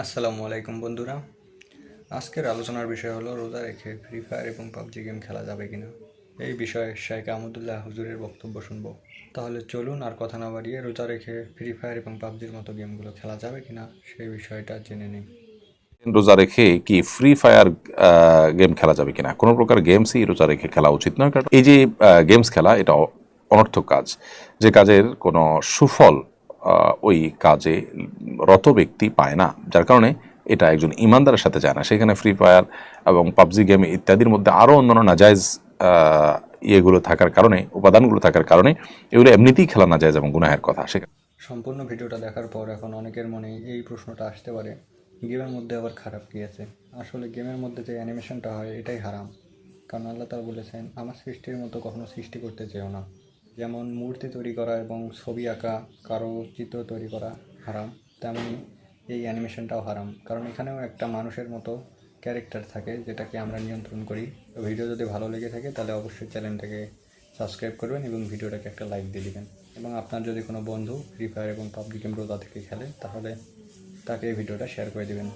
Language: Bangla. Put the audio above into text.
আসসালামু আলাইকুম বন্ধুরা। আজকের আলোচনার বিষয় হলো রোজা রেখে ফ্রি ফায়ার এবং পাবজি গেম খেলা যাবে কিনা। এই বিষয়ে শেখ আহমদুল্লাহ হুজুরের বক্তব্য শুনবো। তাহলে চলুন আর কথা না বাড়িয়ে রোজা রেখে ফ্রি ফায়ার এবং পাবজির মতো গেমগুলো খেলা যাবে কিনা সেই বিষয়টা জেনে নিই। রোজা রেখে কি ফ্রি ফায়ার গেম খেলা যাবে কিনা? কোনো প্রকার গেমসই রোজা রেখে খেলা উচিত নয়, কারণ এই যে গেমস খেলা এটা অনর্থক কাজ, যে কাজের কোনো সুফল ওই কাজে রত ব্যক্তি পায় না, যার কারণে এটা একজন ইমানদারের সাথে যায় না। সেখানে ফ্রি ফায়ার এবং পাবজি গেম ইত্যাদির মধ্যে আরও অন্যান্য নাজায়েজ ইয়েগুলো থাকার কারণে, উপাদানগুলো থাকার কারণে এগুলো এমনিতেই খেলা নাজায়েজ এবং গুনাহের কথা। সম্পূর্ণ ভিডিওটা দেখার পর এখন অনেকের মনে এই প্রশ্নটা আসতে পারে, গেমের মধ্যে আবার খারাপ কী আছে? আসলে গেমের মধ্যে যে অ্যানিমেশনটা হয় এটাই হারাম। কারণ আল্লাহ তাআলা বলেছেন, আমার সৃষ্টির মতো কখনো সৃষ্টি করতে চেও না। যেমন মূর্তি তৈরি করা এবং ছবি আঁকা, কারো চিত্র তৈরি করা হারাম, তেমনি এই অ্যানিমেশনটাও হারাম। কারণ এখানেও একটা মানুষের মতো ক্যারেক্টার থাকে যেটাকে আমরা নিয়ন্ত্রণ করি। তো ভিডিও যদি ভালো লেগে থাকে তাহলে অবশ্যই চ্যানেলটাকে সাবস্ক্রাইব করবেন এবং ভিডিওটাকে একটা লাইক দিয়ে দিবেন। এবং আপনার যদি কোনো বন্ধু ফ্রি ফায়ার এবং পাবজি গেম রোজা থেকে খেলে তাহলে তাকে এই ভিডিওটা শেয়ার করে দিবেন।